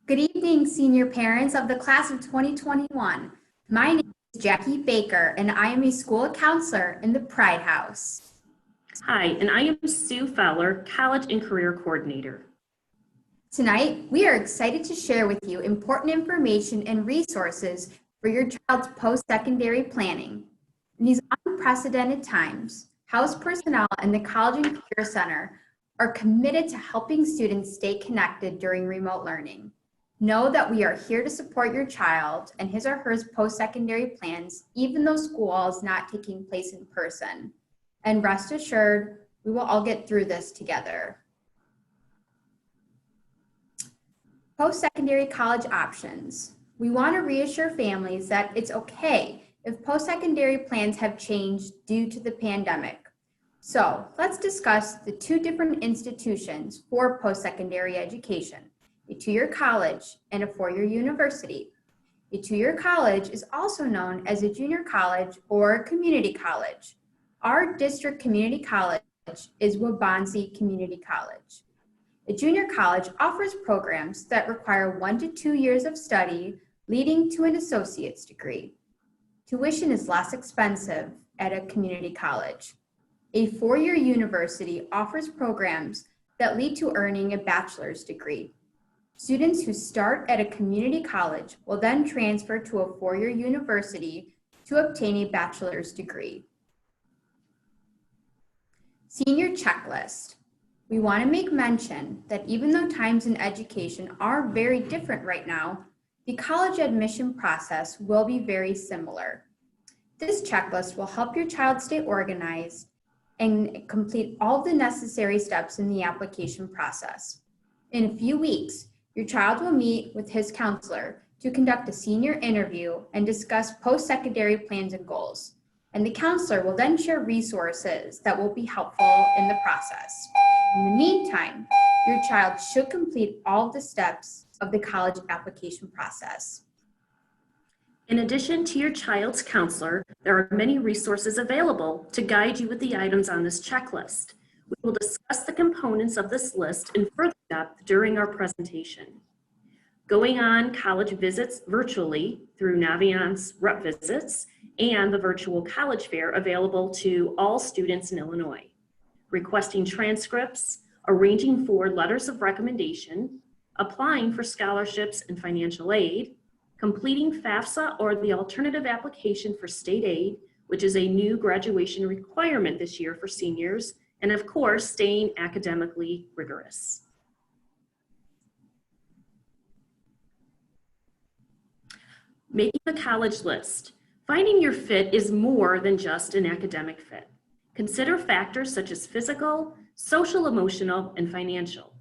Good evening, senior parents of the class of 2021. My name is Jackie Baker, and I am a school counselor in the Pride House. Hi, and I am Sue Fowler, College and Career Coordinator. Tonight, we are excited to share with you important information and resources for your child's post-secondary planning. In these unprecedented times, House personnel and the College and Career Center are committed to helping students stay connected during remote learning. Know that we are here to support your child and his or her post-secondary plans, even though school is not taking place in person. And rest assured, we will all get through this together. Post-secondary college options. We want to reassure families that it's okay if post-secondary plans have changed due to the pandemic. So let's discuss the two different institutions for post-secondary education: a two-year college and a four-year university. A two-year college is also known as a junior college or a community college. Our district community college is Waubonsee Community College. A junior college offers programs that require 1 to 2 years of study, leading to an associate's degree. Tuition is less expensive at a community college. A four-year university offers programs that lead to earning a bachelor's degree. Students who start at a community college will then transfer to a four-year university to obtain a bachelor's degree. Senior checklist. We want to make mention that even though times in education are very different right now, the college admission process will be very similar. This checklist will help your child stay organized and complete all the necessary steps in the application process. In a few weeks, your child will meet with his counselor to conduct a senior interview and discuss post-secondary plans and goals. And the counselor will then share resources that will be helpful in the process. In the meantime, your child should complete all of the steps of the college application process. In addition to your child's counselor, there are many resources available to guide you with the items on this checklist. We will discuss the components of this list in further depth during our presentation. Going on college visits virtually through Naviance Rep Visits and the virtual college fair available to all students in Illinois. Requesting transcripts, arranging for letters of recommendation, applying for scholarships and financial aid, completing FAFSA or the alternative application for state aid, which is a new graduation requirement this year for seniors, and of course, staying academically rigorous. Making the college list. Finding your fit is more than just an academic fit. Consider factors such as physical, social, emotional, and financial.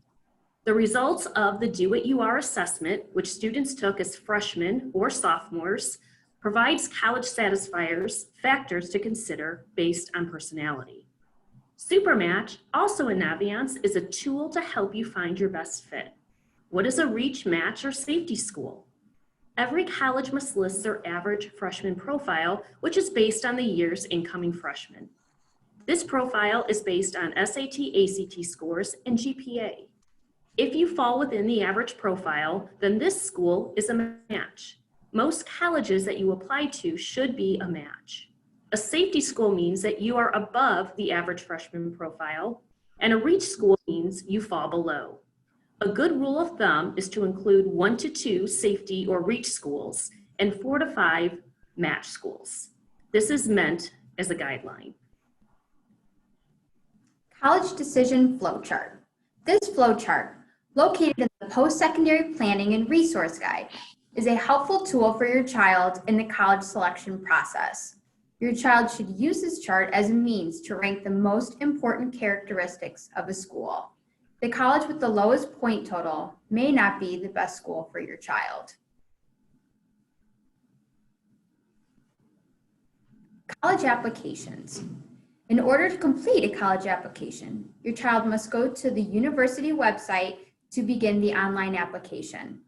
The results of the Do What You Are assessment, which students took as freshmen or sophomores, provides college satisfiers factors to consider based on personality. Supermatch, also in Naviance, is a tool to help you find your best fit. What is a reach, match, or safety school? Every college must list their average freshman profile, which is based on the year's incoming freshmen. This profile is based on SAT, ACT scores, and GPA. If you fall within the average profile, then this school is a match. Most colleges that you apply to should be a match. A safety school means that you are above the average freshman profile, and a reach school means you fall below. A good rule of thumb is to include 1 to 2 safety or reach schools and 4 to 5 match schools. This is meant as a guideline. College Decision Flowchart. This flowchart, located in the Post-Secondary Planning and Resource Guide, is a helpful tool for your child in the college selection process. Your child should use this chart as a means to rank the most important characteristics of a school. The college with the lowest point total may not be the best school for your child. College applications. In order to complete a college application, your child must go to the university website to begin the online application.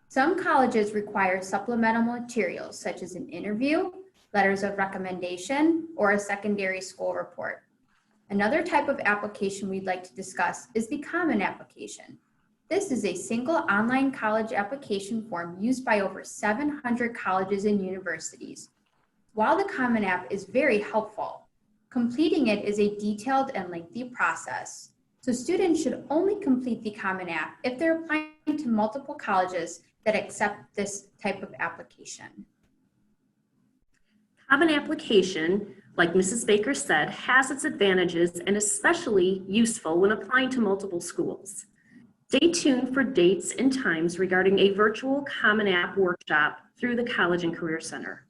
Some colleges require supplemental materials such as an interview, letters of recommendation, or a secondary school report. Another type of application we'd like to discuss is the common application. This is a single online college application form used by over 700 colleges and universities. While the Common App is very helpful, completing it is a detailed and lengthy process. So students should only complete the Common App if they're applying to multiple colleges that accept this type of application. Common application, like Mrs. Baker said, has its advantages and especially useful when applying to multiple schools. Stay tuned for dates and times regarding a virtual Common App workshop through the College and Career Center.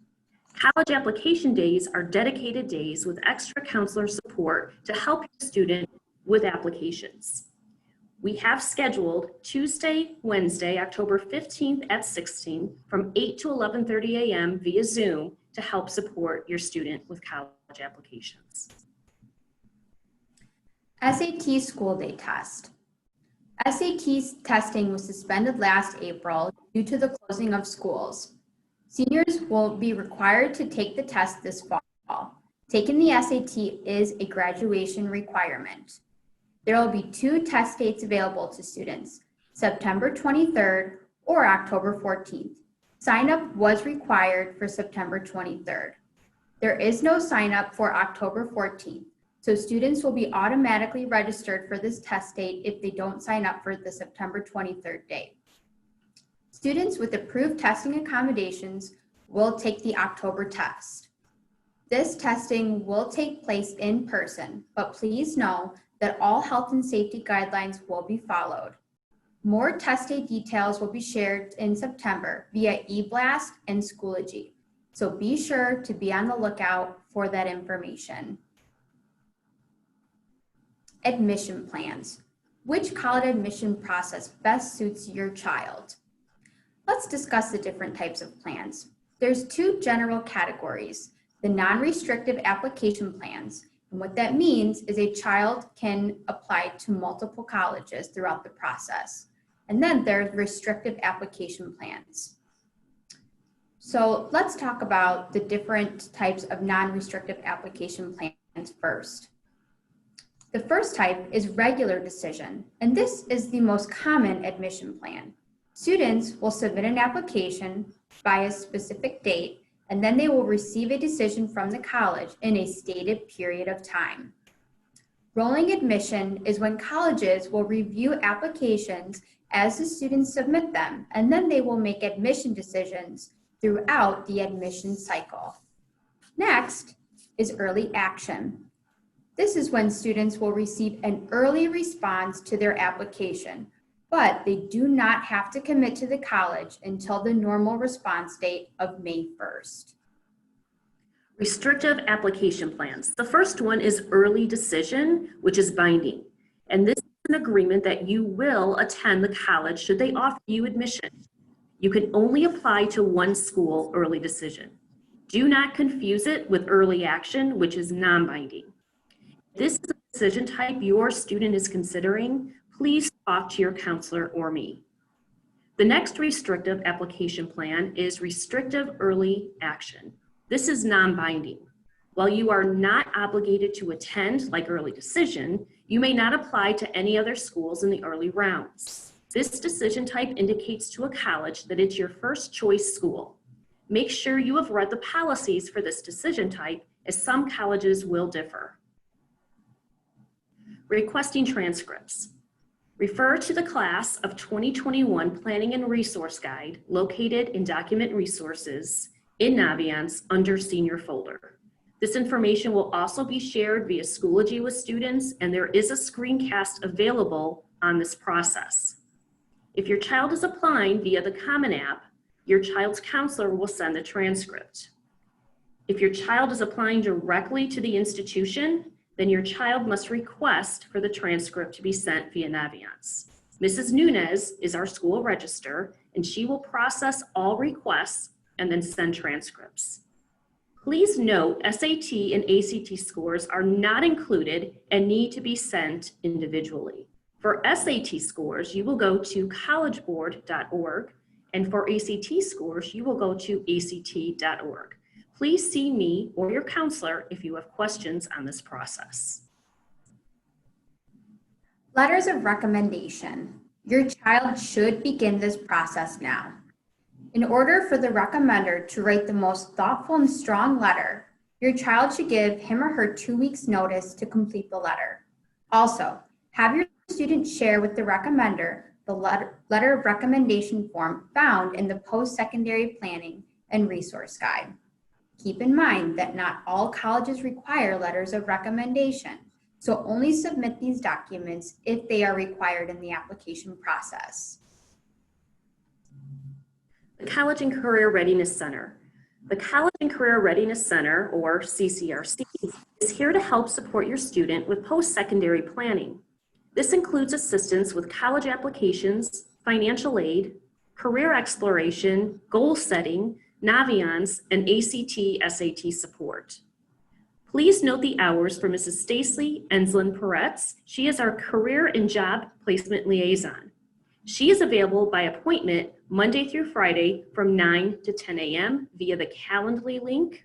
College application days are dedicated days with extra counselor support to help your student with applications. We have scheduled Tuesday, Wednesday, October 15th at 16 from 8 to 11:30 a.m. via Zoom to help support your student with college applications. SAT School Day Test. SAT testing was suspended last April due to the closing of schools. Seniors will be required to take the test this fall. Taking the SAT is a graduation requirement. There will be 2 test dates available to students, September 23rd or October 14th. Sign up was required for September 23rd. There is no sign up for October 14th. So students will be automatically registered for this test date if they don't sign up for the September 23rd date. Students with approved testing accommodations will take the October test. This testing will take place in person, but please know that all health and safety guidelines will be followed. More test day details will be shared in September via eBlast and Schoology, so be sure to be on the lookout for that information. Admission plans. Which college admission process best suits your child? Let's discuss the different types of plans. There's 2 general categories, the non-restrictive application plans, and what that means is a child can apply to multiple colleges throughout the process. And then there's restrictive application plans. So let's talk about the different types of non-restrictive application plans first. The first type is regular decision, and this is the most common admission plan. Students will submit an application by a specific date, and then they will receive a decision from the college in a stated period of time. Rolling admission is when colleges will review applications as the students submit them, and then they will make admission decisions throughout the admission cycle. Next is early action. This is when students will receive an early response to their application, but they do not have to commit to the college until the normal response date of May 1st. Restrictive application plans. The first one is early decision, which is binding. And this is an agreement that you will attend the college should they offer you admission. You can only apply to one school early decision. Do not confuse it with early action, which is non-binding. If this is a decision type your student is considering, please talk to your counselor or me. The next restrictive application plan is restrictive early action. This is non-binding. While you are not obligated to attend like early decision, you may not apply to any other schools in the early rounds. This decision type indicates to a college that it's your first choice school. Make sure you have read the policies for this decision type, as some colleges will differ. Requesting transcripts. Refer to the Class of 2021 Planning and Resource Guide located in Document Resources in Naviance under Senior Folder. This information will also be shared via Schoology with students, and there is a screencast available on this process. If your child is applying via the Common App, your child's counselor will send the transcript. If your child is applying directly to the institution, then your child must request for the transcript to be sent via Naviance. Mrs. Nunez is our school register, and she will process all requests and then send transcripts. Please note SAT and ACT scores are not included and need to be sent individually. For SAT scores, you will go to collegeboard.org, and for ACT scores, you will go to act.org. Please see me or your counselor if you have questions on this process. Letters of recommendation. Your child should begin this process now. In order for the recommender to write the most thoughtful and strong letter, your child should give him or her 2 weeks notice to complete the letter. Also, have your student share with the recommender the letter of recommendation form found in the Post-Secondary Planning and Resource Guide. Keep in mind that not all colleges require letters of recommendation, so only submit these documents if they are required in the application process. The College and Career Readiness Center. The College and Career Readiness Center, or CCRC, is here to help support your student with post-secondary planning. This includes assistance with college applications, financial aid, career exploration, goal setting, Naviance, and ACT/SAT support. Please note the hours for Mrs. Stacy Enslin-Peretz. She is our Career and Job Placement Liaison. She is available by appointment Monday through Friday from 9 to 10 a.m. via the Calendly link.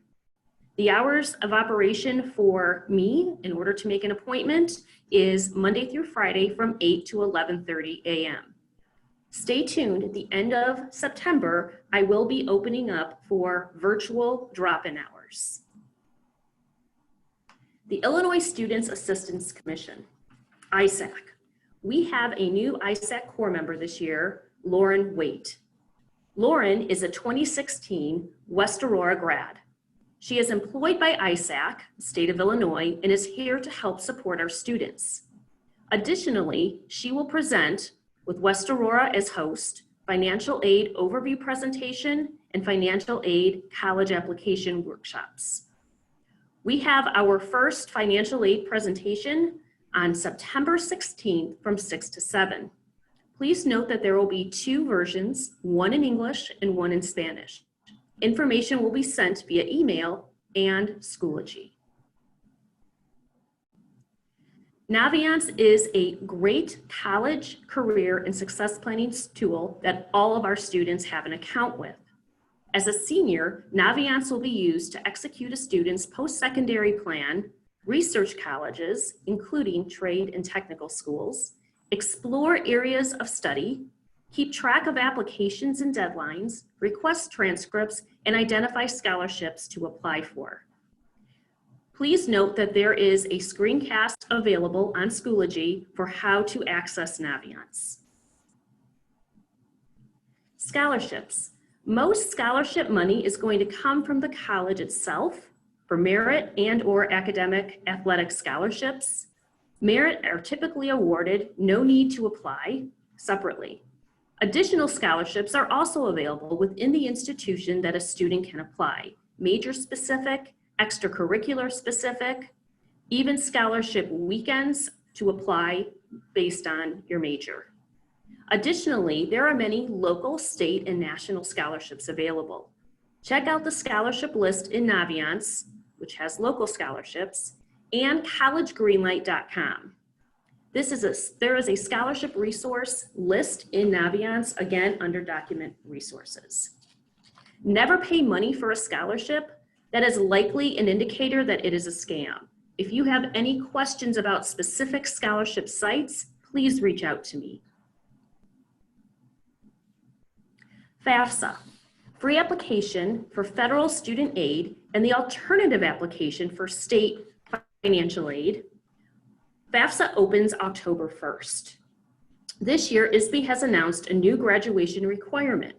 The hours of operation for me, in order to make an appointment, is Monday through Friday from 8 to 11:30 a.m. Stay tuned. At the end of September, I will be opening up for virtual drop-in hours. The Illinois Students Assistance Commission, ISAC. We have a new ISAC core member this year, Lauren Waite. Lauren is a 2016 West Aurora grad. She is employed by ISAC, the state of Illinois, and is here to help support our students. Additionally, she will present, with West Aurora as host, financial aid overview presentation and financial aid college application workshops. We have our first financial aid presentation on September 16th from 6 to 7. Please note that there will be 2 versions, one in English and one in Spanish. Information will be sent via email and Schoology. Naviance is a great college, career, and success planning tool that all of our students have an account with. As a senior, Naviance will be used to execute a student's post-secondary plan, research colleges, including trade and technical schools, explore areas of study, keep track of applications and deadlines, request transcripts, and identify scholarships to apply for. Please note that there is a screencast available on Schoology for how to access Naviance. Scholarships. Most scholarship money is going to come from the college itself for merit and/or academic athletic scholarships. Merit are typically awarded, no need to apply, separately. Additional scholarships are also available within the institution that a student can apply, major specific, extracurricular specific, even scholarship weekends to apply based on your major. Additionally, there are many local, state, and national scholarships available. Check out the scholarship list in Naviance, which has local scholarships, and collegegreenlight.com. There is a scholarship resource list in Naviance, again, under document resources. Never pay money for a scholarship. That is likely an indicator that it is a scam. If you have any questions about specific scholarship sites, please reach out to me. FAFSA, free application for federal student aid and the alternative application for state financial aid. FAFSA opens October 1st. This year, ISB has announced a new graduation requirement.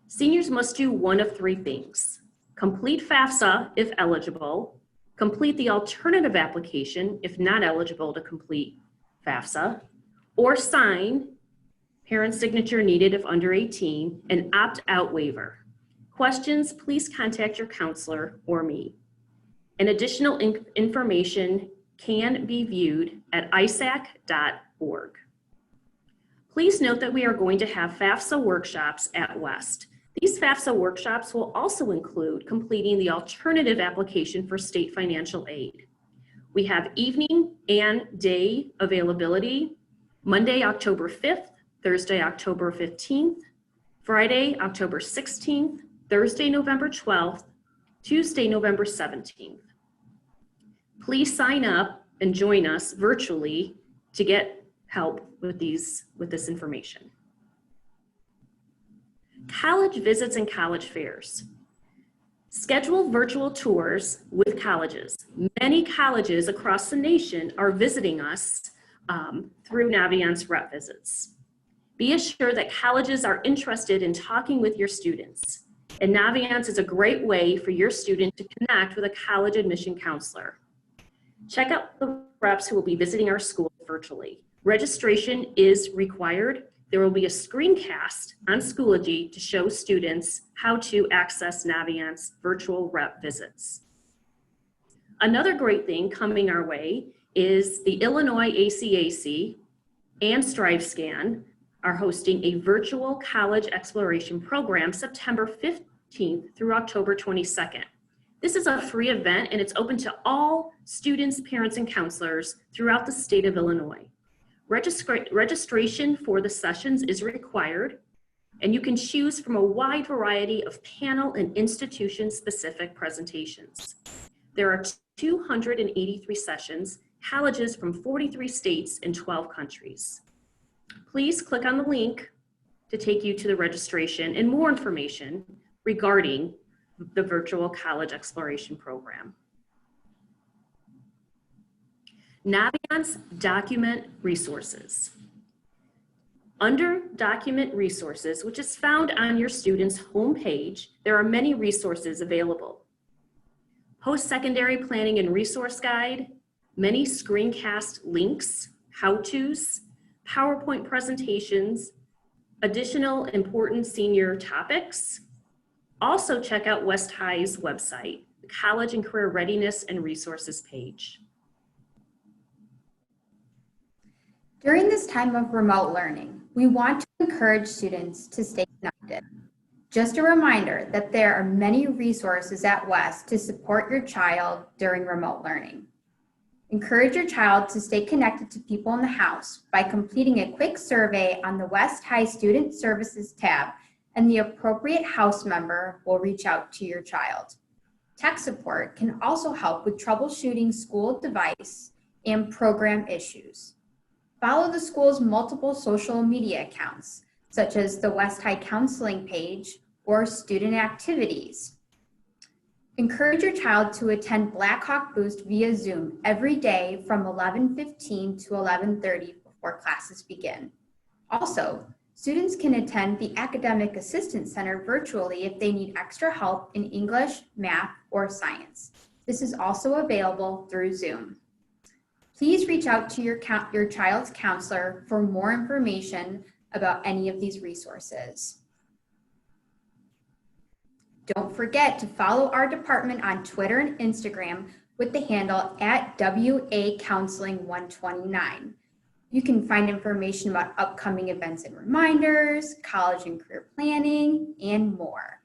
Seniors must do one of 3 things: complete FAFSA if eligible, complete the alternative application if not eligible to complete FAFSA, or sign, parent signature needed if under 18, an opt-out waiver. Questions, please contact your counselor or me. And additional information can be viewed at isac.org. Please note that we are going to have FAFSA workshops at West. These FAFSA workshops will also include completing the alternative application for state financial aid. We have evening and day availability, Monday, October 5th, Thursday, October 15th, Friday, October 16th, Thursday, November 12th, Tuesday, November 17th. Please sign up and join us virtually to get help with this information. College visits and college fairs. Schedule virtual tours with colleges. Many colleges across the nation are visiting us through Naviance rep visits. Be assured that colleges are interested in talking with your students, and Naviance is a great way for your student to connect with a college admission counselor. Check out the reps who will be visiting our schools virtually. Registration is required. There will be a screencast on Schoology to show students how to access Naviance virtual rep visits. Another great thing coming our way is the Illinois ACAC and StriveScan are hosting a virtual college exploration program September 15th through October 22nd. This is a free event and it's open to all students, parents, and counselors throughout the state of Illinois. Registration for the sessions is required, and you can choose from a wide variety of panel and institution-specific presentations. There are 283 sessions, colleges from 43 states and 12 countries. Please click on the link to take you to the registration and more information regarding the virtual college exploration program. Naviance document resources. Under document resources, which is found on your student's homepage, there are many resources available. Post-secondary planning and resource guide, many screencast links, how-tos, PowerPoint presentations, additional important senior topics. Also check out West High's website, the College and Career Readiness and Resources page. During this time of remote learning, we want to encourage students to stay connected. Just a reminder that there are many resources at West to support your child during remote learning. Encourage your child to stay connected to people in the house by completing a quick survey on the West High Student Services tab, and the appropriate house member will reach out to your child. Tech support can also help with troubleshooting school device and program issues. Follow the school's multiple social media accounts, such as the West High Counseling page or student activities. Encourage your child to attend Blackhawk Boost via Zoom every day from 11:15 to 11:30 before classes begin. Also, students can attend the Academic Assistance Center virtually if they need extra help in English, math, or science. This is also available through Zoom. Please reach out to your child's counselor for more information about any of these resources. Don't forget to follow our department on Twitter and Instagram with the handle @WACounseling129. You can find information about upcoming events and reminders, college and career planning, and more.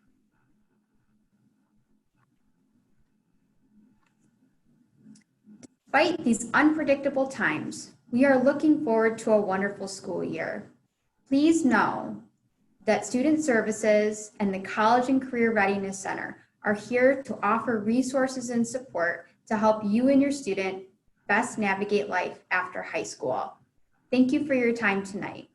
Despite these unpredictable times, we are looking forward to a wonderful school year. Please know that Student Services and the College and Career Readiness Center are here to offer resources and support to help you and your student best navigate life after high school. Thank you for your time tonight.